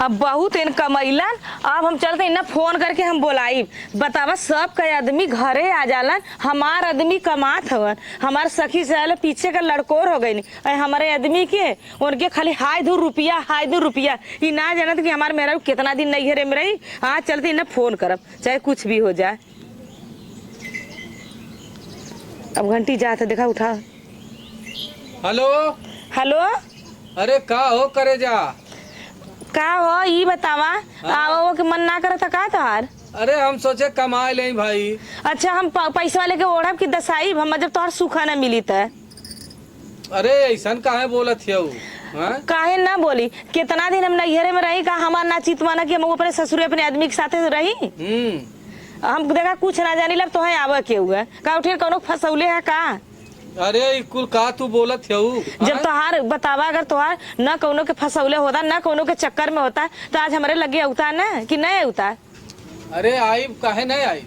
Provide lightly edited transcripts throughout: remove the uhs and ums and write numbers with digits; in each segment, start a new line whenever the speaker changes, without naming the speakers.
अब बहुत इन कमैलन। अब हम चलते इन्ना फोन करके हम बोलाई बतावा सब का आदमी घरे आ जालन, हमार आदमी कमात हवन, हमार सखी से पीछे का लड़कोर हो गई हमारे आदमी के उनके खाली हाय दू रुपया ई ना जानत कि हमार मेरा कितना दिन नहीं घरे में रही। आज चलते इन्ना फोन करब चाहे कुछ भी हो जाए। अब घंटी जात है, देखा उठा।
हेलो
हेलो,
अरे का हो करे जा
का हो ई बतावा। आवो के मन ना करता का तोहार?
अरे हम सोचे कमा ले भाई।
अच्छा हम पैसा लेके ओढ़ब की दसाई हम जब तोहर सूखा ना मिली त।
अरे ऐसन काहे बोलत हो?
काहे ना बोली, कितना दिन हम नैहरे में रही का हमार ना चितवाना कि हम अपने ससुर अपने आदमी के साथे रही। हम देखा कुछ ना जानी लब तो है आवा के हुआ का उठे कोनो फसौले है का।
अरे कुल का तू बोलत हो?
जब तोहार बतावा अगर तोहार न कोनो के फसौले होता न कोनो के चक्कर में होता तो आज हमारे लगे होता ना कि नहीं होता।
अरे आई काहे नहीं आई?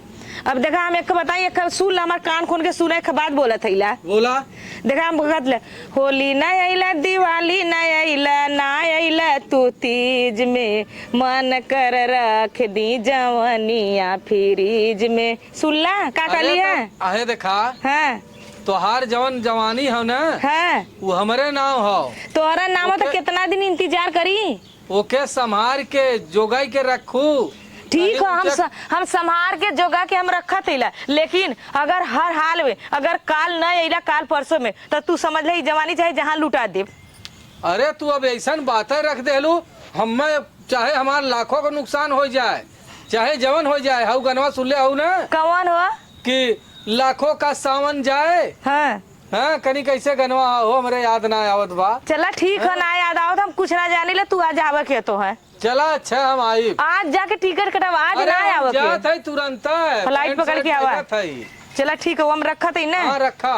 अब देखा हम एक बताई एक सुन ला, हमार कान खोल के सुना एक बात बोलत है।
बोला।
देखा हम कहत ले होली न अइला दिवाली न अइला ना अइला तू तीज में मन कर रख दी जवनिया फ्रीज में। सुनला का कहली है?
आहे देखा
हाँ
तोहार जवन जवानी हो ना
हाँ
वो हमारे नाम हो।
तोहरा नाम तो कितना दिन इंतजार करी।
ओके संभार के जोगाई के रखू।
ठीक है हम संभार के जोगा के हम रखा थीला, लेकिन अगर हर हाल में अगर काल न अइला काल परसों में तो तू समझ ले जवानी चाहे जहाँ लुटा दे।
अरे तू अब ऐसा बातें रख दे लू हम चाहे हमार लाखों का नुकसान हो जाए चाहे जवन हो जाए। हाउ गनवा सुन ले हाउ ना
कौन हुआ
कि लाखों का सावन जाए।
हाँ
हाँ कनी कैसे गनवा हो हमरे याद ना आवत बा।
चला ठीक है ना याद आओ हम कुछ ना जानी ले तू आज आवा के तो है।
चला अच्छा हम आई
आज जाके टिकट कटवा आज ना आवा
जा
के
थे तुरंत
फ्लाइट पकड़ के आवा। चला ठीक है हम रखा थे ना।
हाँ रखा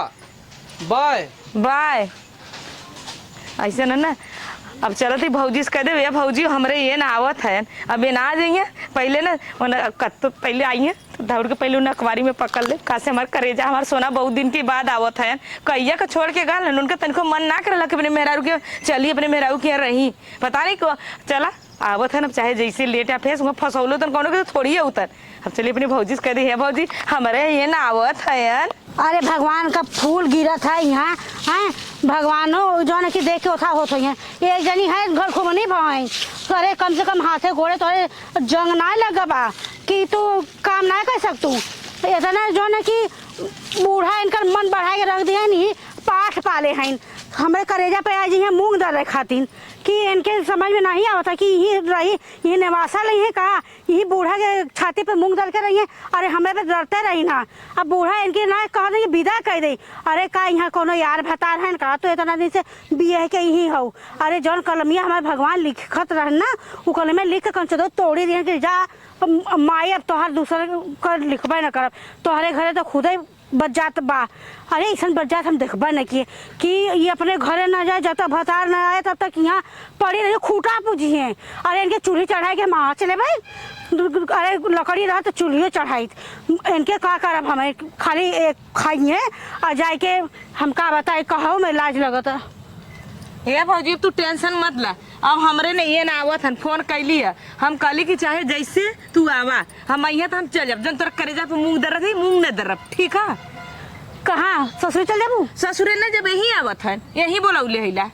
बाय
बाय। ऐसे ना अब चलती भौजी से कह दे भैया भौजी हमरे ये ना आवत है अब ये ना आ जाइए पहले ना तो पहले आइए तो दौड़ के पहले उन्हें अखबारी में पकड़ ले कासे हमारे करेजा हमारा सोना बहुत दिन के बाद आवत है कैया का छोड़ के गाल उनका तनको मन ना करे अपने मेहरारू के चली अपने मेहरारू के रही पता नहीं को चला आवत है ना चाहे जैसे लेट या फेस फंसौलो तो कौन के थोड़ी है उतर। अब चलिए अपनी भौजी से कह दी है भौजी हमारे ये ना आवत है।
अरे भगवान का फूल गिरा था यहाँ है भगवानो जो है कि देख के उठा होते हैं एक जनी है घर खूब नहीं भाई अरे कम से कम हाथे घोड़े तोरे जंग ना लगा बा कि तू काम ना कर सक तू इतना जो है कि बूढ़ा इनका मन बढ़ा के रख दिया नहीं पाठ पाले हैं हमारे करेजा पे आज है मूंग दर खातिर कि इनके समझ में नहीं आता कि यही रही ये निवासा नहीं है कहा यही बूढ़ा के छाती पे मूंग डाल के रही है। अरे हमें पे डरते रही ना अब बूढ़ा इनके ना कहा नहीं विदा कर दे। अरे का यहाँ कोनो यार भतार है कहा तो इतना दिन से बिये के यही हो। अरे जौन कलमिया हमारे भगवान लिखत रहे ना वो कलमिया लिख के कम से तोड़ी दिए कि जा माई अब तोहार दूसरे कर लिखबे न करब तोहरे घरे तो खुद ही बच जात बा। अरे ऐसा बच जात हम देखबा न किए कि ये अपने घरे न जाए जब तक भतार न आए तब तक यहाँ पड़ी रही खूटा पूजी है। अरे इनके चूल्ही चढ़ाई के माँ चले भाई अरे लकड़ी रहा तो चूल्ही चढ़ाई इनके का करब हमें खाली एक खाइए और जाए के हम का बताए कहो में लाज लगता।
हे भौजी तू टेंशन मत ला अब हमरे ने ये ना आवत हन फोन कैली है हम कहली कि चाहे जैसे तू आवा हम अइया तो हम चल जाब जन तोरा करेजा पे मूंग दर्द है मूंग न दर्द ठीक है।
कहाँ ससुर चल जाबू?
ससुरे ने जब यही आवत है यही बोलौले हैला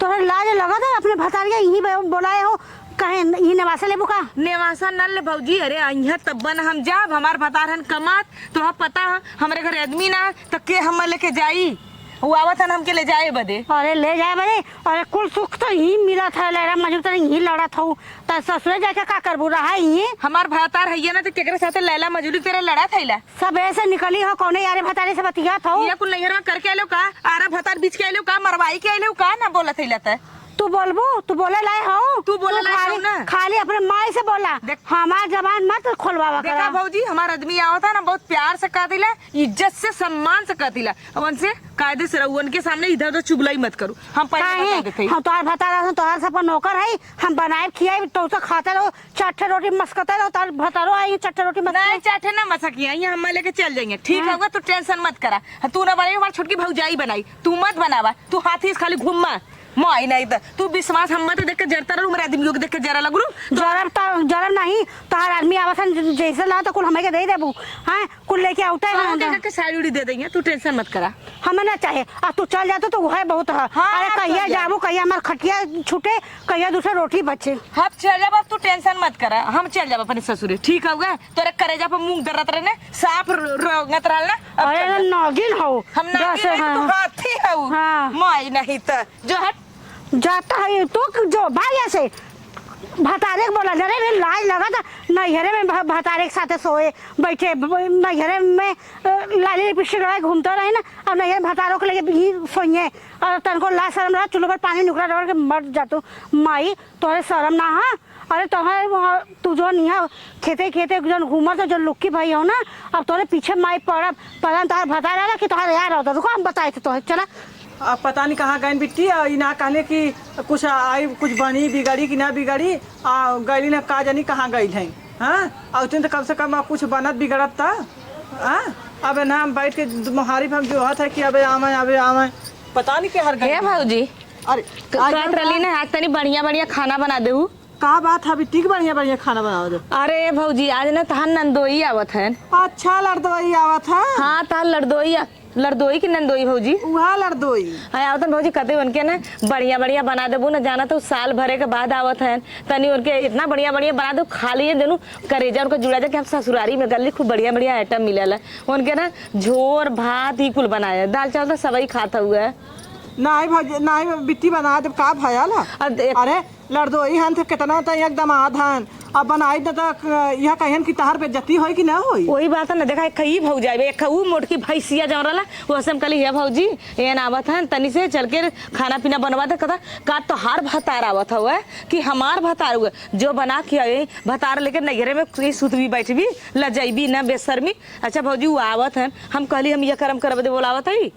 तोहरा लाज लगा था अपने भतारिया यही बोलाए हो कहे ये नेवासा लेबू का?
नेवासा न ले भौजी अरे अइया तब न हम जाब हमार भतार हन कमात तो पता है हमरे घर आदमी ना तो के हम लेके जाई वो आवत हन हमके ले जाए बदे।
अरे ले जाए बदे अरे कुल सुख तो ही मिला था लड़ा मजूर तो यही लड़ा था तो ससुरे जाके का करबू रहा ही
हमार भतार है ना तो केकरे साथे लैला मजूरी तेरे लड़ा थैला
सब ऐसे निकली हो कौने यारे भतारे से बतिया था
ये कुल नैहर में करके आलो का आरा भतार बीच के आलो का मरवाई के आलो का ना बोला थैला त
तू बोलबू तू बोले लाए हो
तू बोले लाए हो ना
खाली अपने माई से बोला हमार जबान मत खोलवावा कर।
देखा भौजी हमार आदमी आवता ना बहुत प्यार से कहतिला इज्जत से सम्मान से कहतिला अब उनसे कायदे से रहू उनके सामने इधर उधर चुगलाई मत करू हम पहले बता देते
हम तोहार भतारा तोहार सब नौकर है हम बनाए खियाई तो खाते रहो चट्टे रोटी मस्कते रहो तार भतारो आई चट्टे रोटी
नहीं चाटे ना मसकिया ये हम लेके चल जाएंगे ठीक होगा तू टेंशन मत करा तू ना बनाई हमारी छोटकी भौजाई बनाई तू मत बनावा तू हाथी से खाली घूमा माई नहीं त तू विश्वास हम तो देख के जरता रहू मेरे आदमी को देख के जरा लगरू
जरब नहीं तार आदमी आवसन जैसे ला तो कुल हमें के दे देबू हां कुल लेके आउता है
देख के साड़ी उड़ी दे देंगे, तू टेंशन मत करा।
हमें ना चाहे आ तू चल जातो तो वह बहुत है। अरे कहिया जाबू कहिया हमार खटिया छूटे कहिया दूसरा रोटी बचे।
हम चल जाब, अब तू टेंशन मत करा, हम चल जाब अपने ससुरे, ठीक होगा? तोरे करेजा पे मुंह दर्द रहे ने साफ रोगत रहल ना।
अरे नागिन हो
हम नागिन नहीं तो हाथी हो।
हाँ।
माई नहीं त जो हट
जाता है तो जो भाई ऐसे भतारे के बोला जरे में लाज लगा था नैहरे में भतारे के साथे सोए बैठे नैहरे में लाली लिपस्टिक लगाए घूमते रहे ना। अब नैहरे भतारों को लेके भी सोइए और तनको ला शर्म रहा चूल्हे पर पानी नुकरा डर के मर जातू। माई तोरे शर्म ना हा? अरे तोहरे तू जो नहीं खेते खेते जो घूमत जो लुक्की भाई हो ना, अब तोरे पीछे माई पड़ब पता तोहर भता रहा कि तोहर यार होता रुको हम बताए थे तोहर चला।
अब पता नहीं कहाँ गए बिट्टी ई ना कहले कि कुछ आई कुछ बनी बिगड़ी कि ना बिगड़ी गईली ना का जानी कहाँ गई है। हाँ और तो कम से कम कुछ बनत बिगड़त था। हाँ अब ना हम बैठ के मुहारी हम जो है कि अबे आवे पता नहीं क्या हर गई।
हे भाऊजी
अरे
काट रली ना आज तनी बढ़िया बढ़िया खाना बना देऊ।
का बात है बिट्टी बढ़िया बढ़िया खाना बनाओ दे।
अरे भाऊजी आज ना तहार नंदोई आवत है।
अच्छा लड़दोई आवत है।
हाँ तहार लड़दोई की नंदोई भाऊजी
वहाँ लड़दोई
हाँ आवतन भाऊजी कते उनके ना बढ़िया बढ़िया बना देबू ना, जाना तो साल भरे के बाद आवत है तनी उनके इतना बढ़िया बढ़िया बना दो खा लिए देनू करेजा उनका जुड़ा जाके हम ससुरारी में गली खूब बढ़िया बढ़िया आइटम मिलेला उनके ना झोर भात ही कुल बनाया दाल चावल तो सबई खाता हुआ है।
नहीं बिट्टी बना दे का भयाल। अरे लड़दोई हन तो कितना तो एकदम आधान अब बनाई दे तो यह कहन की तहार पे जती होई कि ना होई।
वही बात है ना देखा कई भौ जाए एक ऊ मोटकी भैंसिया जम रहा वो हम कल हे भौजी एन आवत है तनी से चल के खाना पीना बनवा दे कथा का तो हार भतार आवत हुआ कि हमार भतार हुआ जो बना के भतार लेके नैहरे में सुतवी बैठवी लजैबी ना बेशर्मी। अच्छा भौजी वो आवत है हम कहली हम ये कर्म करब दे बोलावत है।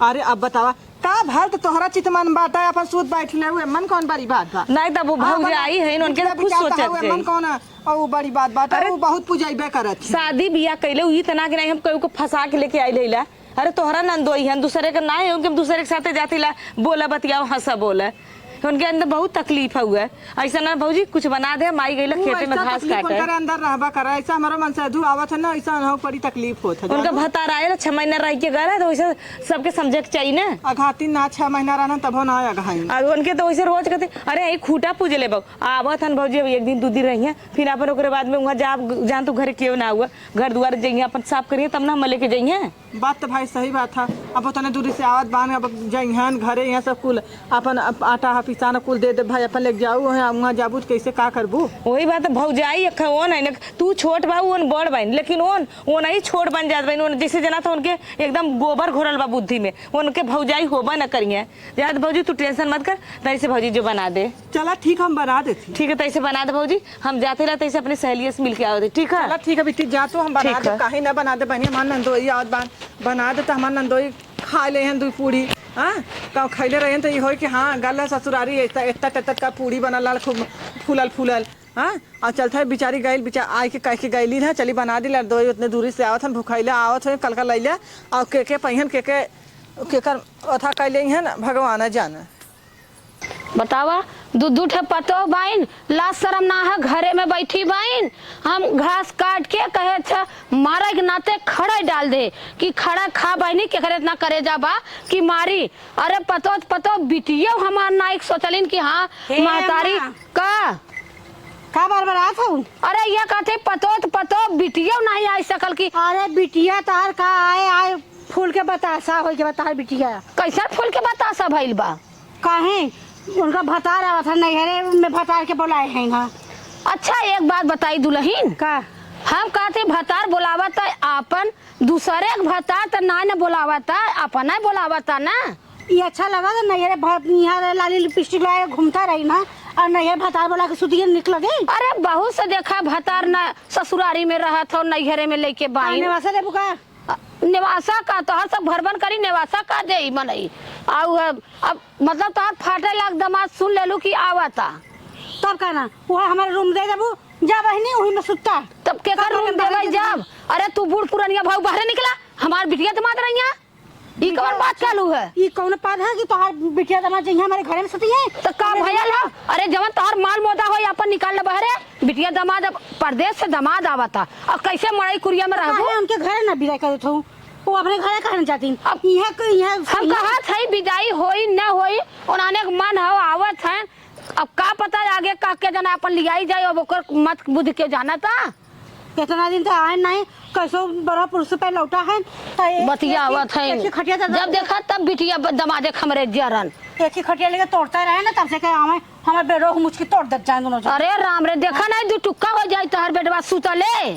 अरे अब बतावा का भर तो तोहरा चित मन बाटा अपन सूत बैठले हुए मन कौन बड़ी बात बा।
नहीं तब वो भौजी आई है उनके खुद सोचत
मन कौन और बड़ी बात बाटा वो बहुत पुजैबे करत
शादी बियाह कैले हुई तना कि नहीं हम कोई को फंसा के लेके आई लेला। अरे तोहरा नंदोई है दूसरे के ना है उनके दूसरे के साथे जाती ला बोला बतियाओ हंसा बोला उनके अंदर बहुत तकलीफ हुआ है। ऐसा ना भौजी कुछ बना दे माई गई खेते में घास काटे
अंदर रहबा करे ऐसा हमारा मन से आवत है ना ऐसा ना बड़ी तकलीफ होत है।
उनका भतार आए 6 महीना रह के गए तो वैसे सबके समझे के चाहिए ना।
अघाती ना 6 महीना रहना तब ना अघाई
और उनके तो वैसे रोज कहते अरे यही खूटा पूजे ले आवत हन भौजी अब 1 दिन 2 दिन रही है फिर अपन ओकरे बाद में वहाँ जान तो घर क्यों ना हुआ घर द्वार जाइए अपन साफ करिए तब ना हम लेके जाइए।
बात तो भाई सही बात है। अब उतने दूरी से आवत बान अब जइहन घरे यहाँ सब कुल अपन आटा पिसाना कुल दे दे भाई अपन लेके जाऊ वहाँ जाबू कैसे का करबू। वही
बात भौजाई ओन है तू छोट बा ओन बड़ बन लेकिन ओन नहीं छोट बन जात बन जैसे जना था उनके एकदम गोबर घोरल बा बुद्धि में उनके भौजाई होबा न करिए। याद भौजी तू टेंशन मत कर तैसे भौजी जो बना दे।
चला ठीक हम बना देती।
ठीक है तैसे बना दे भौजी हम जाते रहे तैसे अपनी सहेलियों से मिल के आओ दे। ठीक है
ठीक है बेटी जा तो हम बना दे काहे ना बना दे बहनी हमार नंदोई आवत बना दे तो हमार नंदोई खा ले हैं 2 पूड़ी। हाँ कब खैले रहे तो ये हो कि हाँ गल ससुरारी इतना का पूड़ी बना लाल खूब फूलल। हाँ और चलता है बेचारी गई बेचार आए के कह के गईली है चली बना दी लड़दोई उतने दूरी से आवत हन भूखैले आवत हो कल का लैले और के पहिन के कर अथा कैले हैं ना भगवान जाना।
बतावा दूध उठे पतो बाइन ला शरम ना है घरे में बैठी बाइन हम घास काट के कहे था मारे के नाते खड़ा डाल दे कि खड़ा खा बाइनी के करे इतना करे जाबा कि मारी। अरे पतो बिटियो हमार नाइक सोचलिन कि हाँ महतारी
का बार था
अरे ये कहते पतो बिटियो नहीं आई सकल की।
अरे बिटिया तार का आए फूल के बतासा हो के बता बिटिया
कैसा फूल के बतासा भइल बा
काहे उनका भतार आवा था नैहरे में भतार के बुलाए हैं। हाँ
अच्छा एक बात बताई दुल्हन
का
हम कहते भतार बोलावता आपन दूसरे भतार तो ना बोलावता अपन नहीं बोलावता ना।
ये अच्छा लगा था नैहरे यहाँ लाली लिपस्टिक लगाए घूमता रही ना और नैहरे भतार बोला के सुतिए निकल गई।
अरे बहुत से देखा भतार न ससुरारी में रहा था नैहरे में लेके बाई
निवासा देबू का
निवासा का तो हर सब भरबन करी निवासा का दे मनई अब मतलब तो फाटे लाग दमाद सुन ले लू कि आवता
तब कहना वो हमारे रूम दे देबू जा बहनी वही में सुता
तब के कर रूम देवे जब। अरे तू बूढ़ पुरानिया भाऊ बाहर निकला हमार बिटिया दमाद रहिया ई कौन बात चालू है?
ये कौन बात है कि तोहार बिटिया दामाद जइहा हमारे घरे में सती है?
तो का भयल है? अरे जवन तोहर माल मोदा हो अपन निकाल ले बहरे। बिटिया दामाद अब परदेश से दामाद आवता और कैसे मड़ई कुरिया में रहबो?
काहे उनके घरे ना विदाई करत हूँ? वो अपने घरे कहना चाहती अब यहाँ
हम कहा था विदाई होई न होई उन्होंने मन हो आवत है। अब का पता आगे का के जना अपन लियाई जाए अब ओकर मत बुद्ध के जाना था।
कितना दिन तो आए नहीं कैसो बड़ा पुरुष पे लौटा है
बतिया आवत है
खटिया
जब देखा तब बिटिया दमादे खमरे जरन
एक ही खटिया लेके तोड़ता रहे ना तब से कहे हमें बेडो मुझकी तोड़ दे जाए दोनों।
अरे राम रे देखा नहीं दू टुक्का हो जाए तोहर बेडवा सुतले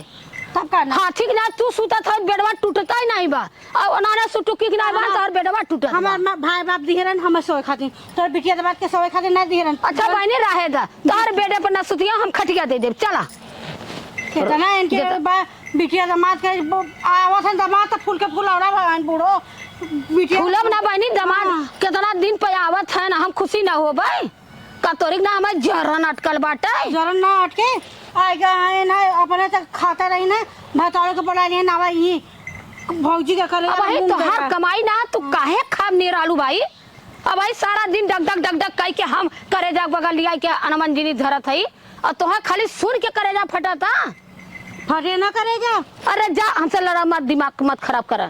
तब करना
हाँ ठीक ना तू सुता था बेडवा टूटता ही नहीं बा अब उन्होंने सुटुकी ना बा तोहर बेडवा टूटत
हमार भाई बाप दिहरन हमें सोए खातिर तोर बिटिया दबाद के सोए खातिर ना दिहरन।
अच्छा बहनी रहे दा तोहर बेडे पर ना सुतिया हम खटिया दे देब चला
कितना इनके बिटिया दामाद के आवत है दामाद तो फूल के फूल औरा भगवान बूढ़ो बिटिया
फूलब ना बहनी दामाद कितना दिन पे आवत है ना हम खुशी ना हो भाई का तोरिक ना हमें जरन अटकल बाटे
जरन ना अटके आएगा आए ना अपने तक खाता रही ना भतौड़े के बोला नहीं ना भाई भौजी का करे
अब भाई तोहार कमाई ना तू काहे खाब नहीं रहलू भाई। अब भाई सारा दिन डग डग डग डग कह के हम करे जा बगल लिया के अनमन जिनी धरत है और तोहार खाली सुन के करे जा फटाता
फटे ना करे जा।
अरे जा हमसे लड़ा मत दिमाग मत खराब कर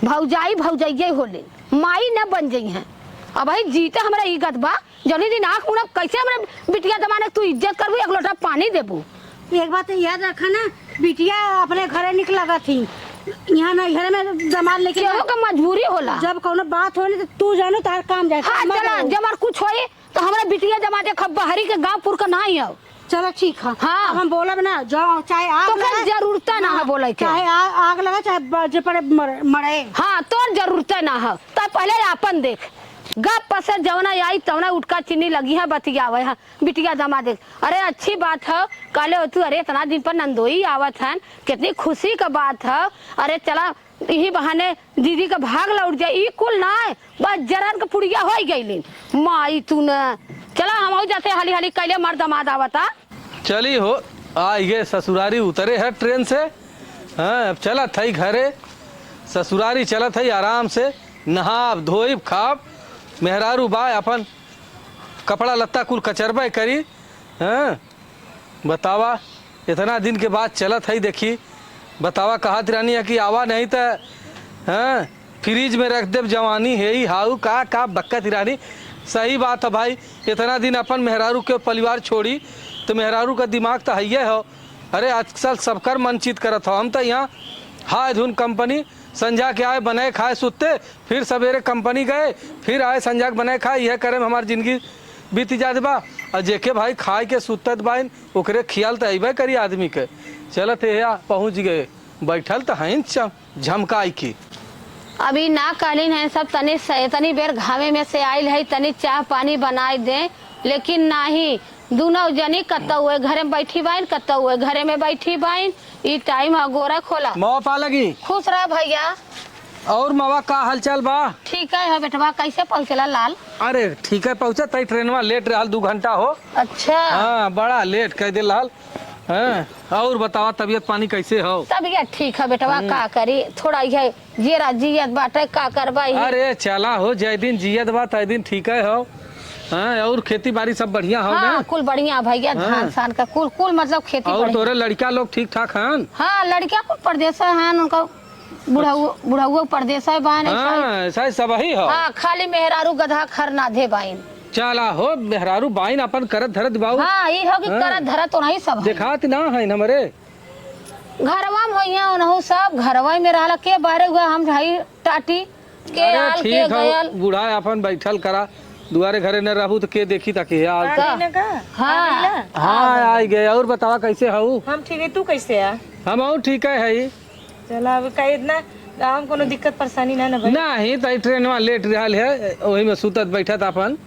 भौजाई होले माई न बन जाई है। अब भाई जीते हमरा इज्जत बा जनी दिन आँख मुड़ा कैसे हमरा बिटिया दमाने तू इज्जत करबू एक लोटा पानी देबू।
एक बात याद रखा ना बिटिया अपने घरे निकला थी यहाँ ना घर में दामाद लेके
केहू का मजबूरी होला
जब कोनो बात हो तो तू जानो तार काम जाए।
हाँ चला जब और कुछ होई तो हमरा बिटिया दमादे खब्बहरी के गांव पुर का ना ही हो।
चलो ठीक है
हाँ।
अब हम बोलब ना जो चाहे आग
तो
लगे
जरूरत ना है बोले के
चाहे आग लगे चाहे बजे पड़े मरे
हाँ तो जरूरत ना है तो पहले अपन देख गप पसे जवना आई तवना उठका चीनी लगी है बतियावे है बिटिया दमा देख। अरे अच्छी बात है काले तू अरे इतना दिन पर नंदोई आवत है कितनी खुशी का बात है। अरे चला यही बहाने दीदी का भाग लौट जाए ई कुल ना है बस जरन का पुड़िया हो गई माई तू न चला हम जाते हाली हाली कैले मर दमाद आवता
चली हो आई गे ससुरारी उतरे है ट्रेन से। हाँ अब चला थई घरे ससुरारी चला थई आराम से नहाब धोइब खाब मेहरारू बाय अपन कपड़ा लत्ता कुल कचरबे करी। हाँ बतावा इतना दिन के बाद चलत है देखी बतावा कहा तिरानी है कि आवा नहीं तो हाँ फ्रिज में रख देव जवानी है ही हाउ का बक्का तिरानी। सही बात है भाई इतना दिन अपन मेहरारू के परिवार छोड़ी तो मेहरारू का दिमाग तो है हो। अरे आजकल सबकर मन चित करत हो हम तो यहाँ हाय धुन कंपनी संजा के आए बनाए खाए सुते फिर सवेरे कंपनी गए फिर आए संजा के बनाए खाए यह करे में हमारी जिंदगी बीत जाते बा और जेके भाई खाए के सुतत बाइन ओकरे खियाल तो अबे करी आदमी के। चलत है पहुँच गए बैठल तो हैं झमकाई की
अभी ना कालीन है सब तनी बेर घावे में से आयल है तनी चाह पानी बनाए दे लेकिन नहीं दोनों जनी कत्ता हुए घरे में बैठी बाइन कत्ता हुए घरे में बैठी बाइन ई टाइम है गोरा खोला
मवा पा लगी
खुश रहा भैया।
और मवा का हालचाल बा?
ठीक है बेटवा कैसे पहुँचला लाल?
अरे ठीक है पहुँचा तई ट्रेनवा लेट रहा 2 घंटा हो।
अच्छा
हाँ बड़ा लेट कह दे लाल। हाँ और बतावा तबीयत पानी कैसे हो?
तबीयत ठीक है बेटवा का करी थोड़ा ये जेरा जियत बाटे का करवाई।
अरे चला हो जय दिन जियत बा तय दिन ठीक है हो। हाँ और खेती बाड़ी सब बढ़िया हो
हाँ,
ना?
कुल बढ़िया भैया धान सान का कुल मतलब खेती
और तोरे लड़का लोग ठीक ठाक हैं?
हाँ लड़कियां कुल परदेश हैं उनका बुढ़ाऊ परदेश है बाइन।
हाँ ऐसा सब ही हो।
हाँ खाली मेहरारू गधा खर ना दे बाइन।
चला हो मेहरारू बाइन अपन करत धरत बाऊ।
हाँ ये हो कि करत धरत तो नहीं सब
देखात ना है हमारे
घरवा में होइया उनहु सब घरवा में रहला के बाहर हुआ हम भाई टाटी के आल के गयल
बूढ़ा अपन बैठल करा दुआरे घरे न रहू तो के देखी ताकि
का
हाँ
हाँ आई गए। और बतावा कैसे हूँ?
हम ठीक है तू कैसे है?
हम और ठीक है
चला अब कहीं इतना हम कोनो दिक्कत परेशानी ना भाई
नहीं तो ट्रेनवा लेट रहल है वही में सुतत बैठत अपन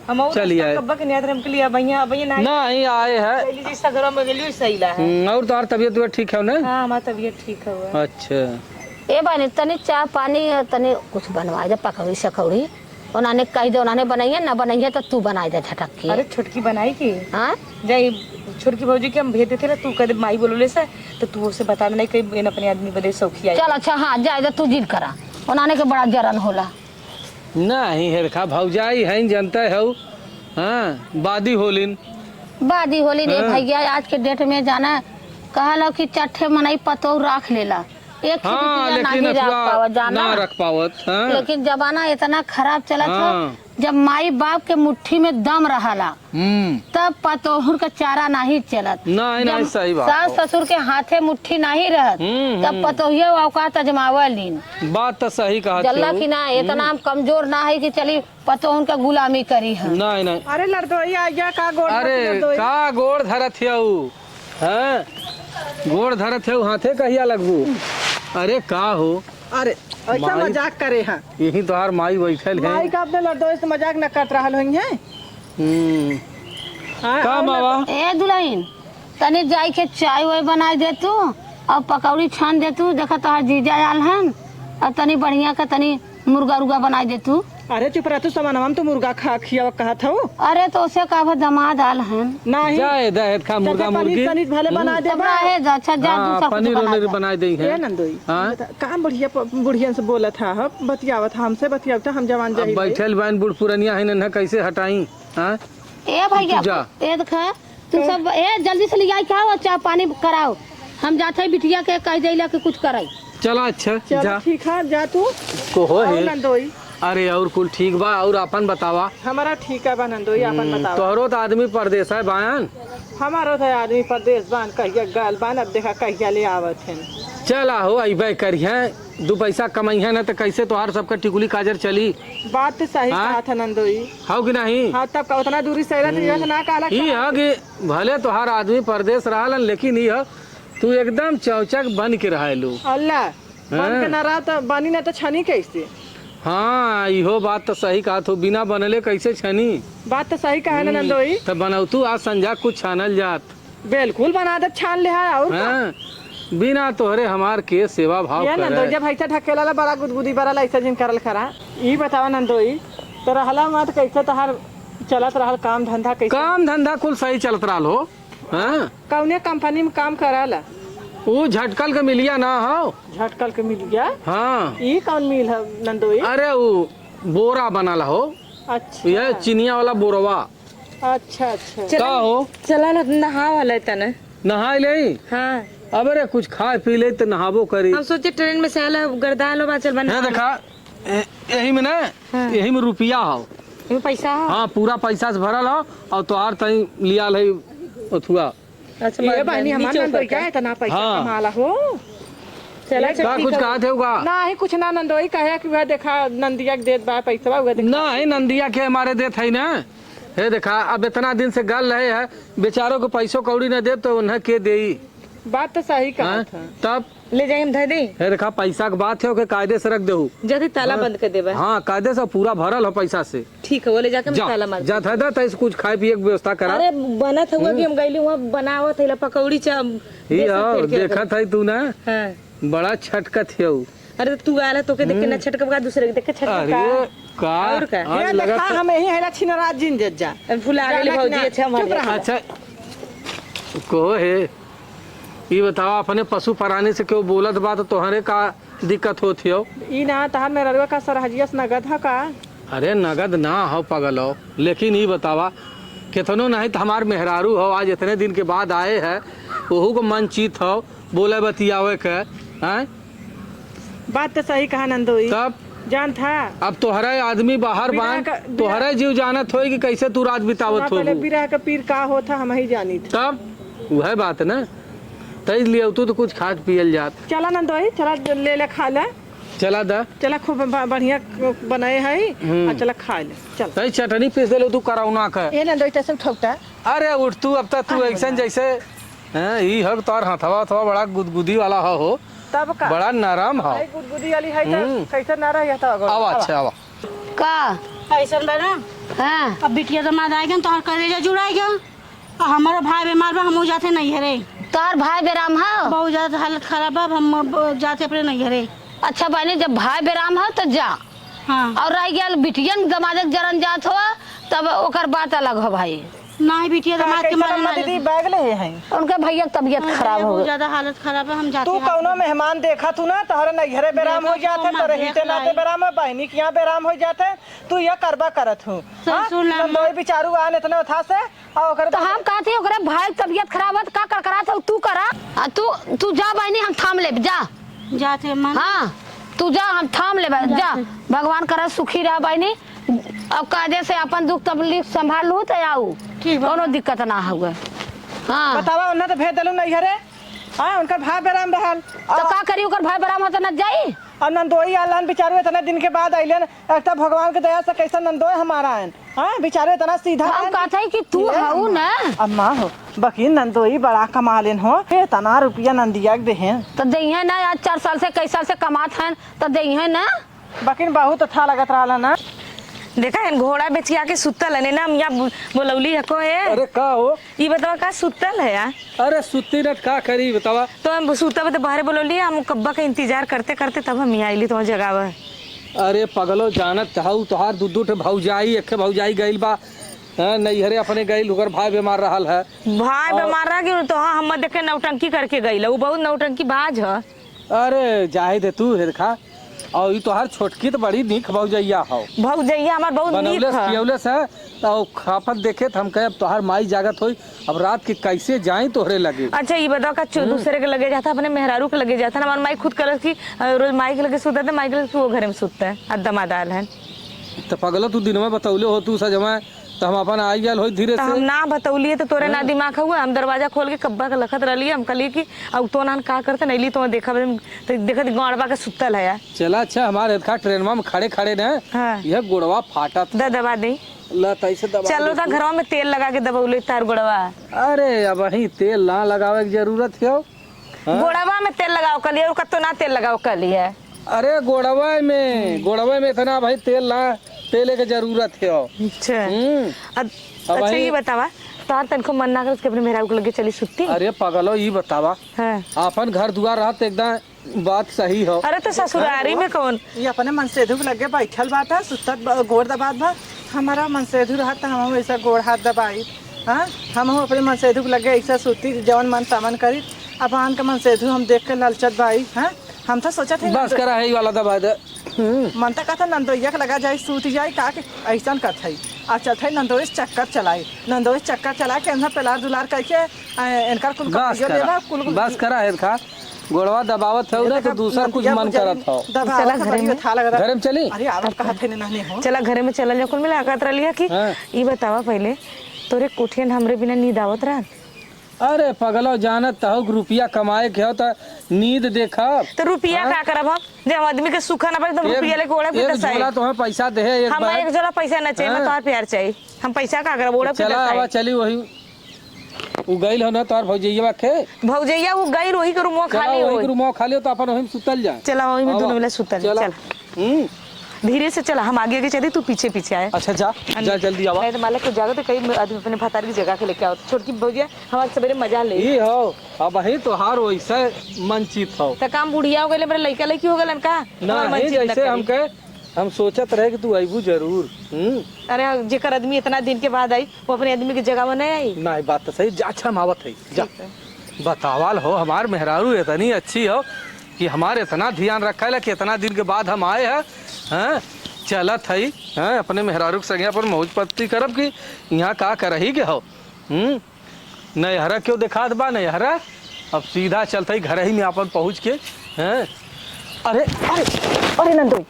हम और
चलिए
कब्बा के नियत हम के लिए भैया भैया
नहीं आए है।
पहली जी सगरा में गेलियो सही ला है।
और तो तबीयत ठीक है ना?
हां हमारी तबीयत ठीक है।
अच्छा
ए बानी तनी चाय पानी तनी कुछ बनवा दे पकौड़ी सकौड़ी उन्होंने कह दे उन्होंने बनाइए ना बनाइए तो तू बनाई दे झटक के।
अरे छुटकी बनाई की
हाँ
जाई छोटकी भौजी के हम भेज देते ना तू कदे माई बोलोले से तो तू उसे बता नहीं कहीं इन अपने आदमी बदे सौखी आई।
चल अच्छा हाँ जाए तू जिद करा उन्हाने के बड़ा जरन होला।
नहीं है देखा भौजाई है जनता है हाँ बादी होलिन
बादी होली रे
हाँ।
भैया आज के डेट में जाना कहलो कि चट्ठे मनाई पतो राख लेला एक ही
हाँ
बिटिया
लेकिन
नहीं रख
अथवा
पावत जाना।
ना रख पावत हाँ
लेकिन जमाना इतना खराब चलत
हाँ।
है जब माई बाप के मुट्ठी में दम रहला तब पतोहुर का चारा नहीं चलत।
नहीं नहीं
जब
सही बात
सास
हो।
ससुर के हाथे मुट्ठी नहीं रहत तब पतोहिया औकात अजमावलीन।
बात तो सही कहा
जल्ला की ना इतना हम कमजोर ना है कि चली पतोहुन का गुलामी करी है।
नहीं नहीं
अरे लड़दोई आ गया का गोड़
अरे
लड़दोई।
का गोड़ धरत है हाँ गोड़ धरत है हाथे कहिया लगबू अरे का हो
अरे ऐसा
माई-
मजाक करे हैं
यही तो हर माई बैठल है
माई का अपने लड़दोई से मजाक न कर रहा होई हैं।
हम्म,
हाँ,
का
और
मावा
ए दुल्हन तनी जाई के चाय वाय बना दे तू और पकौड़ी छान दे तू देखा तोहार जीजा आल हन और तनी बढ़िया का तनी मुर्गा उर्गा बना दे तू।
अरे चुप रह तू समानवा तो मुर्गा खा खिया कहा था
अरे तो उसे कहा दमाद आल हन
नहीं
जाए दहेत खा मुर्गा मुर्गी
पनीर पनीर भले बना दे
तब रहे जा अच्छा जा
हाँ
दूसरा कुछ
पनीर
बना
वनीर
दे।
बना दी है
ये नंदोई
हाँ?
काम बढ़िया बुढ़िया से बोला था बतियावत हमसे बतियावत हम जवान
अब
जही
बैठल बहन बूढ़ पुरनिया है न कैसे हटाई हाँ
ए भैया
जा।
ए देखा तू सब ए जल्दी से ले आई क्या हो चाय पानी कराओ हम जाते हैं बिटिया के कह देला कि कुछ कराई।
चलो अच्छा
चल
जा
ठीक है जा तू
को हो
और
है
नंदोई
अरे और कुल ठीक बा और अपन बतावा
हमारा ठीक है बा नंदोई अपन बताओ
तोहरो तो आदमी परदेश है बायन
हमारो तो आदमी परदेश बान कहिया गाल बान अब देखा कहिया ले आवत हैं।
चला हो अबे करिए दो पैसा कमाइए ना तो कैसे तोहार सबका टिकुली काजर चली
बात तो सही
हाँ?
कहा था नंदोई।
हो कि नहीं
हाँ तब का उतना दूरी से रहत ना काला
ई है कि भले तोहार आदमी परदेश रहलन लेकिन ई है तू एकदम चौचक बन के रहलू
अल्लाह बन के ना रहा तो बनी ना तो छनी कैसे।
हाँ इहो बात तो सही कहा तू बिना बनले कैसे छनी
बात तो सही कहा ना नंदोई
तो बनौतू आज संजा कुछ छानल जात
बिल्कुल बना दे छान ले है और
हाँ बिना तोहरे हमार के सेवा भाव
ये नंदोई
करे
जब ऐसा ढकेला ला बड़ा गुदगुदी बड़ा ऐसा जिन करल खरा ई बतावा नंदोई तो रहला मत कैसे तहार चलत रहल काम धंधा कैसे
काम धंधा कुल सही चलत रहा हो हाँ
कौने कंपनी में काम करला
वो झटकल के मिलिया ना हो
झटकल के मिल गया
हाँ
ई कौन मिल है नंदोई।
अरे वो बोरा बनल हो
अच्छा
ये चिनिया वाला बोरवा
अच्छा अच्छा
का हो
चला ना नहा वाला है तना
नहाई ले
हाँ
अब रे कुछ खाए पी ले तो नहाबो करी
हम सोचे ट्रेन में से आला गर्दा लो बा चल बना
है देखा यही में ना यही में रुपया हो
में पैसा हो।
हाँ पूरा पैसा से भरल हो और तोहार तई लिया है अथुआ
अच्छा
ये बहनी हमारा नंदोई क्या है इतना पैसा
हाँ।
कमाला हो।
चला
का कुछ कहा थे होगा
ना ही कुछ ना नंदोई कहे कि वह देखा नंदिया के देत बा पैसा वह देखा
ना है नंदिया के हमारे देत है ना हे देखा अब इतना दिन से गल रहे है बेचारों को पैसों कौड़ी न दे तो उन्हें के दे
बात तो सही कहा था।
तब
ले जाए हम धर दे
हे देखा पैसा के बात है ओके कायदे से रख देहू
जल्दी ताला बंद कर देबा।
हाँ कायदे से पूरा भरल हो पैसा से
ठीक है वो ले जाके हम
जा
ताला मार
जा था तो कुछ खाए पिए की व्यवस्था करा
अरे बनत हुआ कि हम गइली वहां बनावत है पकौड़ी चा
ही हो देखा था तू ना
हां
बड़ा छटकत है
अरे तो तू आला तोके देख के ना छटका का दूसरे के देख के छटका
अरे का
और का?
आज
ये
लगा
देखा हम यही है छिनराज जिन जज जा
फुला गेले भौजी अच्छा
चुप
मार
रहा।
अच्छा को है ये बताओ अपने पशु प्राणी से क्यों बोलत बा तो तोहरे का दिक्कत होती हो
ई ना तहार में ररवा का सरहजियस नगद है का
अरे नगद ना हो पगल हो लेकिन ये बतावा कितनो नहीं तो हमार मेहरारू हो आज इतने दिन के बाद आए हैं वहू को मन चित हो बोले बतियावे के हैं
बात तो सही कहा नंदोई
तब
जान था
अब तोहरे आदमी बाहर
बिना
बान
का-
तोहरे जीव जानत हो कि कैसे तू रात बितावत
पहले
हो
बिरह का पीर का होता हम ही जानी थी।
तब वह बात ना तई लिए तू तो कुछ खा पियल जात
चला नंदोई चला ले ले खा ले
चला दा
चला खूब बढ़िया बनाए है और चला खा ले चल
तई चटनी पीस दे तू करौना का
ये नंदोई तैसे ठोकता
अरे उठ तू अब तक तू ऐसा जैसे हैं ई हक तोर हथवा थवा बड़ा गुदगुदी वाला हो
तब का
बड़ा नरम हो
भाई गुदगुदी वाली है तो कैसे ना रही था
अब अच्छा अब
का
ऐसा बना
हाँ
अब बिटिया तो मार आएगा तो कलेजा जुड़ाएगा और हमारा भाई बीमार बा हम जाते नहीं है रे
तार भाई बेराम है।
बहुत ज्यादा हालत खराब है हम जाते अपने नहीं है रे।
अच्छा बहनी जब भाई बेराम है तो जा
हाँ
और रह गया बिटियन दमादक जरन जात हो तब ओकर बात अलग हो भाई।
नहीं बिटिया दामाद के मारे ना
दीदी बैग ले हैं
उनके भैया की तबीयत खराब हो
बहुत
गई।
ज्यादा हालत खराब है, हम जाते
तू
हैं।
कौनो मेहमान देखा तू ना तोहरे नैहरे बेराम हो जाते तोरे हिते नाते बेराम है बहनी के यहाँ बेराम हो जाते तू ये करबा करत हूँ
ससुर ला-
नंदोई बेचारू आन इतने उठा से और ओकर
तो हम कहते हैं ओकरे भाई की तबीयत खराब है तो का कर करा था तू करा तू जा बहनी हम थाम ले जा।
जाते मन
हाँ तू जा हम थाम ले जा। भगवान करे सुखी रह बहनी। अब काजे से अपन दुख तकलीफ संभाल लू तो आऊ
ठीक बा।
कोनो दिक्कत ना हुए। हाँ
बतावा उन्हें तो भेज दिलू नैहरे हाँ उनका भाई बेराम रहल
तो का करी ओकर भाई बराम हो तो न जाई।
और नंदोई आलन बेचारू इतने दिन के बाद अइलन एक तो भगवान के दया से कैसा नंदोई हमारा है हाँ बेचारे इतना सीधा
हम
आन।
कहते हैं कि तू हऊ ना
अम्मा हो बकी नंदोई बड़ा कमा लेन हो इतना रुपया नंदिया के देहें
तो दही ना आज 4 साल से कई साल से कमात हैं तो दही ना।
बकिन बहुत अच्छा लगत रहा ना
देखा है घोड़ा बेचिया के सुतल है ना मियाँ बोलौली है को है।
अरे का हो
ये बतावा का सुतल है यार।
अरे सुती नट का करी बतावा।
तो हम सुतब तो बाहर बोलौली हम कब्बा का इंतजार करते करते तब हम यहाँ आइली तो जगावा।
अरे पगलो जानत चाहू तोहार दू ठे भौजाई एक भौजाई गइल बा नैहरे अपने गइल ओकर भाई बीमार रहल है।
भाई बीमार रह गई तो हाँ हम देखे नौटंकी करके गई वो बहुत नौटंकी बाज है।
अरे जाहे दे तू हेरखा और ये तोहार छोटकी तो बड़ी नीक भौजैया हो
भौजैया हमार बहुत नीक
बनौले
है।
पियौले से तो खापत देखे तो हम कहे अब तोहार माई जागत होई अब रात के कैसे जाए तोहरे लगे।
अच्छा ये बताओ का दूसरे के लगे जाता अपने मेहरारू के लगे जाता ना हमारे माई खुद कर की रोज माई के लगे सोता था माई के लगे वो घर में सोता है अद्दमा दाल है।
तो पगलो तू दिन में बतौले हो तू सजमा तो हम अपन आई गल हो धीरे
तो हम
से।
ना बतौलिए तो तोरे ना दिमाग हुआ हम दरवाजा खोल के कब्बा का लखत रही हम कहली कि अब तो ना का करते नहीं तो देखा तो देखा गौड़बा के सुतल है यार।
चला अच्छा हमारे हेदखा ट्रेन में खड़े खड़े न
हाँ।
यह गुड़वा फाटा था
दबा दे
लत ऐसे दबा
चलो
दे
तो घरों में तेल लगा के दबौले तार गोड़वा।
अरे अब वही तेल ना लगावे की जरूरत है।
गोड़वा में तेल लगाओ कलिए और कतो ना तेल लगाओ कलिए।
अरे गोड़वे में इतना भाई तेल के जरूरत है।
अच्छा
अब
अच्छा
वही-
ये बतावा तार तनको मन ना कर उसके अपने मेहरारू के लगे चली सुत्ती।
अरे पगलो ये बतावा
हाँ।
अपन घर दुआर रहत एकदम बात सही हो।
अरे तो ससुरारी में कौन
ये अपने मन से धूप लगे बैठल बात है सुतत गोड़ दबात बा हमारा मन से धूप रहत हम ऐसा गोड़ हाथ दबाई हाँ हम अपने मन से धूप लगे ऐसा सुती जवन मन तमन करी अब आन के मन से धूप हम देख के ललचत बाई हाँ हम तो सोचा थे
बस करा है वाला दबा दे।
मन तक कहता नंदोइया के लगा जाए सूत जाए का के ऐसा करत है आ चलत है नंदोई चक्कर चला के इनका पेलार दुलार करके इनका कुल
बस करा है खा गोड़वा दबावत है उधर तो दूसरा कुछ मन करत हो।
चला घरे में।
घर में चली।
अरे आप कहा थे नहीं हो
चला घरे में चला कुल मिला कहत रही कि
हाँ।
ये बतावा पहले तोरे कोठियन हमरे बिना नींद आवत रहा।
अरे पगलो जानत हो रुपया कमाए के हो तो नींद देखा
तो रुपया का करब हम जब आदमी के सुखा ना पड़े तो रुपया लेके ओढ़े फिर
एक झोला तुम्हें पैसा दे एक
हम
बार
एक जोड़ा पैसा ना चाहिए
हाँ।
तोहार प्यार चाहिए हम पैसा का करब ओढ़े
चला आवा चली वही उ गइल हो ना तोर भौजैया के
भौजैया वो गई रोही के रूमो
चला
खाली
वही
होई।
के रूमो खाली हो तो अपन वही में सुतल जा।
चला वही में
आवा।
दोनों मिला सुतल
चला।
चल धीरे से चला हम आगे आगे चले तू पीछे पीछे आए।
अच्छा जा जा जल्दी आवा।
नहीं तो मालिक को जागो तो कई आदमी अपने भतार की जगह के लेके आओ छोटकी भौजिया हमारे सवेरे मजा ले
ई हो अब वही तोहार वैसे मनचित हो
तो काम बुढ़िया हो गए मेरे लड़का लड़की हो गए का
ना ही जैसे हम कहे हम सोचत रहे कि तू अबू जरूर।
अरे जेकर आदमी इतना दिन के बाद आई वो अपने आदमी की जगह में नहीं आई।
नहीं बात तो सही जा अच्छा मावत है जा बतावाल हो हमार मेहरारू इतनी अच्छी हो कि हमारे इतना ध्यान रखा है कि इतना दिन के बाद हम आए हैं चलत है हैं अपने मेहरारू के संगे पर मौज पत्ती करब कि यहाँ का करही के हो। नैहरा क्यों दिखात बा नैहरा अब सीधा चलते ही घर ही में अपन पहुँच के हैं। अरे अरे
अरे नंदोई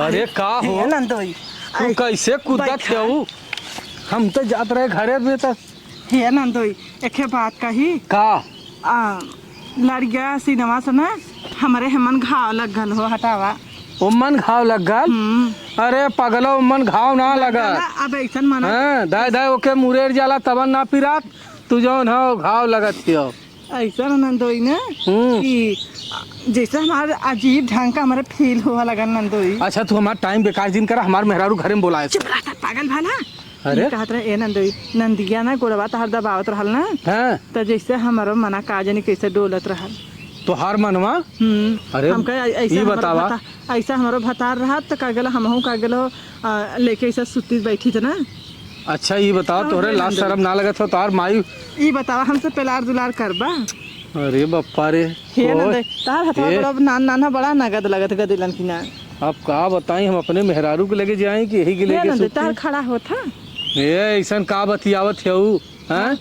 अरे का हो
नंदोई
तू कैसे कूदत है हम तो जात रहे घरे में तो
हे नंदोई एक बात कही
का
लड़िया सिनेमा से ना हमारे हेमन घाव लग गल हो हटावा
उमन घाव लग गल। अरे पगलो उमन घाव ना लगा
अब ऐसा माना
हाँ दाय दाय ओके मुरेर जाला तबन ना पिरात तू जौन हो घाव लगत हो।
ऐसा नंदोई ना कि जैसे हमारे अजीब ढंग का हमारे फील हुआ लगा नंदोई।
अच्छा तू हमारा टाइम बेकार दिन करा हमारे मेहरारू घरे में बोलाए
चुप रहा पागल भाला
अरे?
कहत रहे ए नंदोई नंदिया ना गोड़वा तहर दबावत रहल ना
हैं
तो जैसे हमारो मना काजनी कैसे डोलत रहल।
तोहार मनवा अरे
हम कहे ऐसा
ई
हमारो
बतावा
ऐसा हमारो भतार रहा तो का गेलो हमहू का गेलो लेके ऐसा सुती बैठी थ ना
अच्छा ये बताओ तोहरे लाज शर्म ना लगत हो तार माई?
ई बतावा हमसे प्यार दुलार करबा?
अरे बप्पा रे
हे
ओए,
नंदोई तार हथवा
ये-
बड़ा नाना बड़ा नगद लगत गदिलन की ना।
अब का बताई हम अपने मेहरारू के लेके जाए कि यही के
हे
लेके
नंदोई
सुती?
तार खड़ा होता।
ये ऐसन का बतियावत है हैं?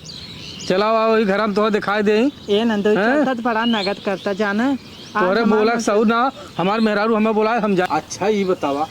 चला वही घर में तोहर दिखाई दे।
ए नंदोई
हैं?
चलता तो बड़ा नगद करता जाना। आज
तोहरे
हमार
बोला
मन-
सऊ ना हमार मेहरारू हमें बोला हम जा। अच्छा ये बतावा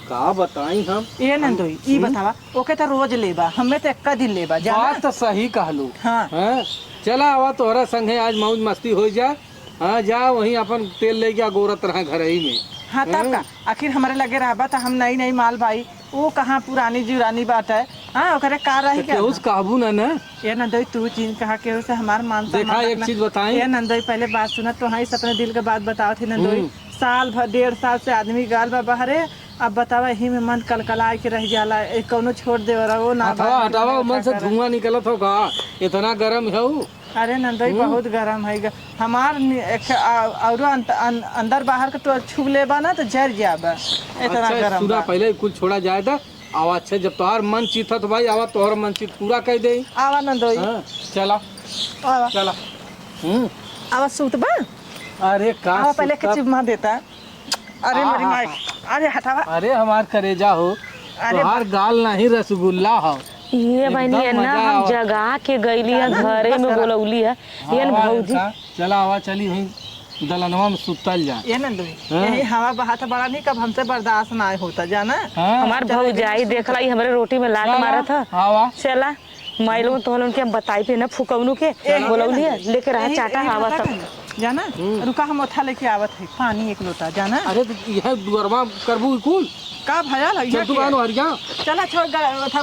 का बताई हम?
ए नंदोई ई बतावा ओके तो रोज लेबा हमें तो एक्का दिन लेबा जाना।
बात तो सही कहलू।
हाँ।
हैं? चला आवा तोहरा संगे आज मौज मस्ती हो जाए। हाँ जा वहीं अपन तेल लेके गोरत रहा घर ही में।
हाँ तब का आखिर हमारे लगे रहबा तो हम नई नई माल भाई वो कहाँ पुरानी जुरानी बात है। हाँ ओकरे का रही क्या?
केहू से कहबू ना ना।
ये नंदोई तू चीन कहा के से हमार मान सम्मान
देखा एक
रखना।
चीज बताई?
ये नंदोई पहले बात सुना तो हाँ अपने दिल के बात बताओ थी नंदोई। साल भर 1.5 साल से आदमी गाल बा बहरे अब बतावा यही में मन कलकला के रह जाला। एक कौनो छोड़ दे और वो ना
हटावा
बात
हटावा
करे,
मन से
का करे।
धुआं निकलत हो का? इतना गरम है उ?
अरे नंदोई बहुत गरम है हमार और अंदर बाहर के तो छू लेबा ना तो जर जाबा इतना
अच्छा
गरम
सुना
बा।
पहले कुल छोड़ा जाए था। आवा अच्छा जब तोहार मन चित तो भाई आवा तोहर मन चित पूरा कर दे।
आवा नंदोई
हाँ, चला
आवा
चला।
आवा सूत बा।
अरे का
आवा पहले के
सुतत?
चिपमा देता। अरे मेरी माई अरे हटावा।
अरे हमार करेजा हो
अरे
तोहार गाल नहीं रसगुल्ला हो।
ये बहनी है
एकदम
ना
मजा
हम
आवत।
जगा के गईली है घरे में बोलौली है ये न
आवा
भौजी।
ऐसा, चला आवा चली वहीं दलनवा में सुतल जा।
ये नंदोई
हाँ।
यही हवा बहाता बड़ा नहीं कब हमसे बर्दाश्त ना होता जाना।
हाँ,
हमार भौजाई देखला ही हमरे रोटी में लात
चला,
मारा था।
आवा
चला माइलो तो उनके हम बताई पे ना फुकौनु के बोलौली है लेके रहा चाटा हवा सब।
जाना रुका हम उठा लेके आवत है पानी 1 लोटा जाना।
अरे तो यह दुअरवा करबू कुल
का भया
चल
लगिया
तू बानो हरिया।
चला छोड़ उठा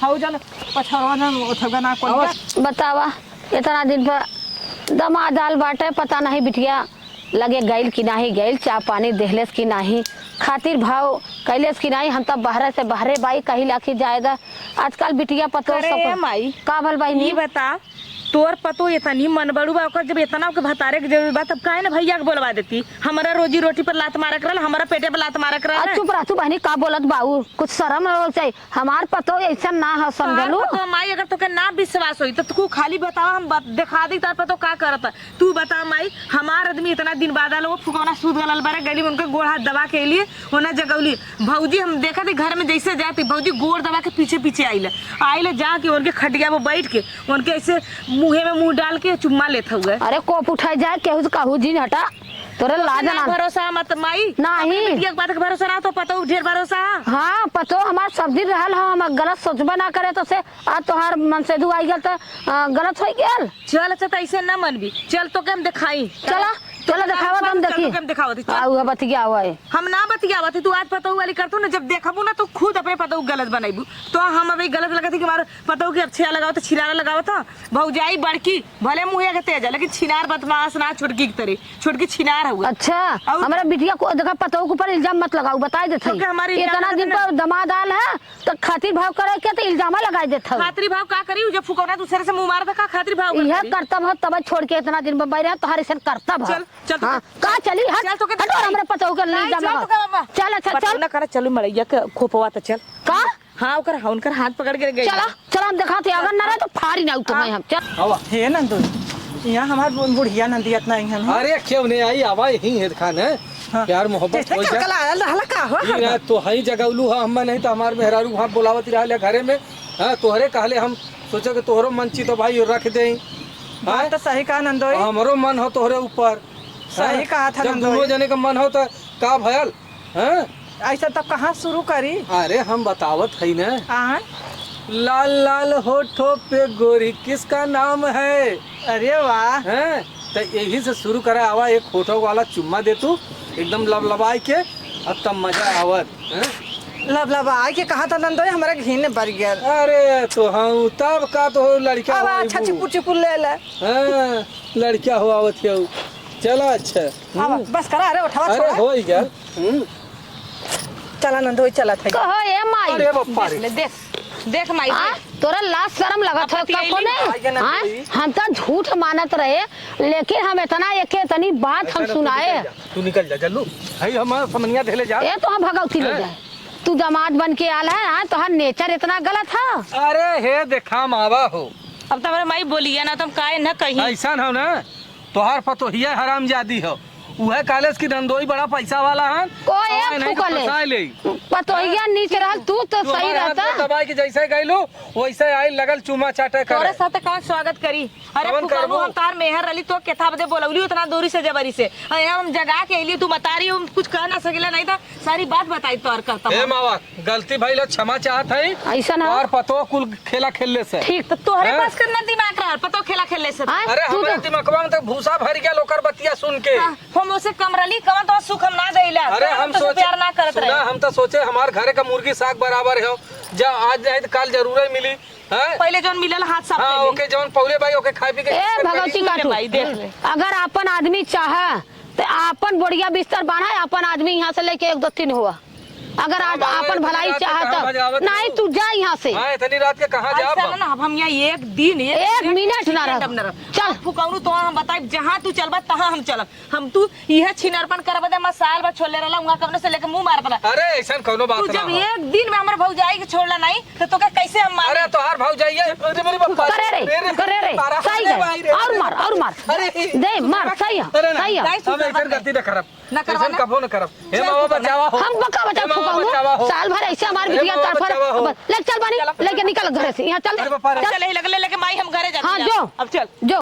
हाउ जान पछरवा ना उठगा ना
आवा।
कोई।
बतावा इतना दिन पर दमा दाल बाटे पता नहीं बिटिया लगे गैल की नाही गैल चा पानी देहलेस की नाही खातिर भाव कैलेस की नाही हम तब बाहर से बाहरे बाई कहीं लाखी जाएगा आजकल बिटिया पतो
अरे माई
का भल बाई
नहीं
नी
बता तोर पतो इतनी मन बड़ू बा ओकर जब इतना के भतारे के जरूरत बा तब काहे ना भैया के बोलवा देती। हमारा रोजी रोटी पर लात मारक रहल हमारा पेटे पर लात मारक रहल।
चुप रह तू बहनी का बोलत बाऊ कुछ शर्म हो चाहिए हमार पतो ऐसा ना हो समझलू।
तो माई अगर तोके ना विश्वास होई तो तू खाली बताओ हम दिखा दी तार पतो का करत तू बता माई। हमार आदमी इतना दिन बाद आलो वो फुकौना सूद गलल बारे गली में उनके गोड़ हाथ दबा के लिए होना जगौली भौजी हम देखा थे घर में जैसे जाती भौजी गोड़ दबा के पीछे पीछे आइले जाके उनके खटिया में बैठ के उनके ऐसे मुँहे में मुंह डाल के चुम्मा लेते हुए।
अरे कोप उठाई जाए केहू से कहू जी हटा तोरे लाज
ना
ना
भरोसा मत माई
नहीं।
बिटिया के बात के भरोसा ना तो पतो ढेर भरोसा।
हाँ पतो हमार सब दिन रहल हो हम गलत सोचबे ना करे तो से आज तोहार मन से दुआई गल तो गलत हो गेल।
चल अच्छा तो ऐसे ना मनबी चल तो हम दिखाई
चला चला दिखावा हम देखी
हम दिखावती चल।
आऊ बतिया हुआ है
हम ना बतियावत तू आज पतो वाली करतू ना जब देखबू ना तो खुद अपने पतो गलत बनाईबू तो हम अभी गलत लगत कि हमारे पतो के अच्छे लगाओ तो छिनारा लगाओ था भौजाई बड़की भले मुँह के तेज है लेकिन छिनार बदमाश ना छुटकी की तरह छुटकी छिनार हुआ।
अच्छा
और-
हमारा बिटिया को देखा पतो के ऊपर इल्जाम मत लगाऊ बताई देते
क्योंकि हमारी इल्जाम
इतना दिन
लगाते
पर दमादाल है तो खातिर भाव करे के तो इल्जाम लगाई देते
खातरी भाव का करी जब फुकौना दूसरे से मुंह मारता का खातरी भाव का
यह
करी?
करतब हो तब छोड़ के इतना दिन में बैठे तुम्हारे से करतब
चल, चल तो-
हाँ का चली हट
चल तो के
हटो
दिखाई।
हमारे पतो के
नहीं,
इल्जाम
चल तो के
लगाओ
बाबा।
चल अच्छा
पतो
चल
ना करे चलो मड़ैया के खोपवा तो चल
का
हाँ ओकर हाँ उनकर हाथ पकड़ के गई
चला चला हम दिखाते अगर ना रहे तो फाड़ी ना तुम्हें हम चल
आवा।
हे नंदोई यहाँ हमार बुढ़िया नंदियत नहीं है।
अरे क्यों नहीं आई आवा यही है खान है प्यार मोहब्बत हो जाए।
कल आयल रहला का हो
ई ना तो हई जगौलू हा हम नहीं तो हमार मेहरारू वहाँ बोलावती रहले घरे में। हाँ तोहरे कहले हम सोचे कि तोहरो मन ची तो भाई रख दे।
बात तो सही कहा नंदोई
हमरो मन हो तोहरे ऊपर।
सही कहा था
जब
नंदोई।
दोनों जने का मन हो तो का भयल। हाँ
ऐसा तब कहाँ शुरू करी।
अरे हम बतावत है ना
हाँ
लाल लाल होठों पे गोरी किसका नाम है।
अरे वाह
हैं तो यही से शुरू करे आवा एक होठो वाला चुम्मा दे तू एकदम लबलबाई के अब तब मजा आवत हैं?
लबलबा के कहा था नंदोई हमारा घीन बढ़ गया।
अरे तो हम तब का तो लड़का
अब
हो
अच्छा चिपुर चिपुर ले ले।
हाँ लड़का हो आवत है चला अच्छा।
अब बस करा अरे उठावा
अरे
छोड़ा।
हो ही गया।
चला नंदोई चला था।
कहो ए माई
अरे बापा रे
ले देख देख माई
आ, तोरा लाज शर्म लगत है
अब
कको
बतियैली
ने
ना
हाँ?
कोई।
हम तो झूठ मानत रहे लेकिन हम इतना एके इतनी बात हम सुनाए
तू निकल जा जल्लू भाई हमारा समनिया ढेले जा।
ए तो हम भगवती ले जाए तू दामाद बन के आल है हाँ तोहर नेचर इतना गलत है।
अरे हे देखा मावा हो
अब तो हमारे माई बोलिए ना तुम काहे न कहीं
ऐसा हो ना तोहार पतोहिया हरामजादी हो उहे कॉलेज की धंधोई बड़ा पैसा वाला है
कोई एक फुकले पतोहिया नीच रहल तू तो सही रहता।
दबाई की जैसे गइलू वैसे आई लगल चुमा चाटे
तोरे
करे।
साथ कौन स्वागत करी। अरे
कौन
फुकाबू
करबो?
हम तार मेहर रली तो केथा बदे बोलौली उतना दूरी से जबरी से अरे हम जगा के अइली तू बता रही हम कुछ कह ना सकेला नहीं था सारी बात बताई तोर करता
ए मावा गलती भाई लोग क्षमा चाहत है
ऐसा ना
और पतो कुल खेला खेलने से।
ठीक तो तोहरे
हैं?
पास करना दिमाग रहा पतो खेला खेलने से
हाँ?
अरे
तू
हमारे
तो-
दिमागवा में तो भूसा भर गया लोकर बतिया सुन के।
हम उसे कम रली कम तो सुख हम ना देला
अरे हम
तो
सोचे
प्यार ना करत
सुना
रहे।
हम तो सोचे हमार घरे का मुर्गी साग बराबर है जा आज नहीं तो कल जरूर ही मिली है।
पहले जौन मिलल हाथ साफ
हाँ
कर ली।
ओके जौन पौले भाई ओके खाए पी के
ए भगवती काटू
भाई देख ले।
अगर अपन आदमी चाहे तो अपन बढ़िया बिस्तर बना अपन आदमी यहाँ से लेके 1 2 3 हुआ अगर आज
हाँ,
अपन
बाबा,
भलाई
इतनी रात
चाहे
के कहाँ बजावत
तो नहीं
हो?
तू जा यहाँ से
हाँ इतनी रात के कहाँ
आज
जाब
चलो ना अब हम यहाँ एक दिन
एक मिनट ना रह।
चल फुकाउनु तो हम बताई जहाँ तू चलबा तहाँ हम चलब हम तू यह छिनरपन करब दे मैं साल भर छोड़ ले रहला उहाँ कबने से लेके मुंह मार पड़ा
अरे ऐसा कोनो बात
तू
ना
जब
हो।
एक दिन में हमर भौजाई के छोड़ला नहीं तो तोके कैसे हम मारे।
अरे तोहार भाव जाइए अरे मेरे बाप
करे रे सही है और मार दे मार सही है
अरे ना
सही है।
हम ऐसा गलती न करब
ना करवा
ऐसा
ना।
कबो न करब हे मावा बचावा हो
हम बका बचा
हे मावा बचावा
फुकाऊंगा
हो।
साल भर ऐसे हमारे
हे
बिटिया
मावा
तरफर
बचावा हो।
ले चल बानी लेके निकल घर से यहाँ चल
अरे बापा रे।
चल
चल यही लगले लेके माई हम घरे जाते
हाँ
हैं।
जो
अब चल
जो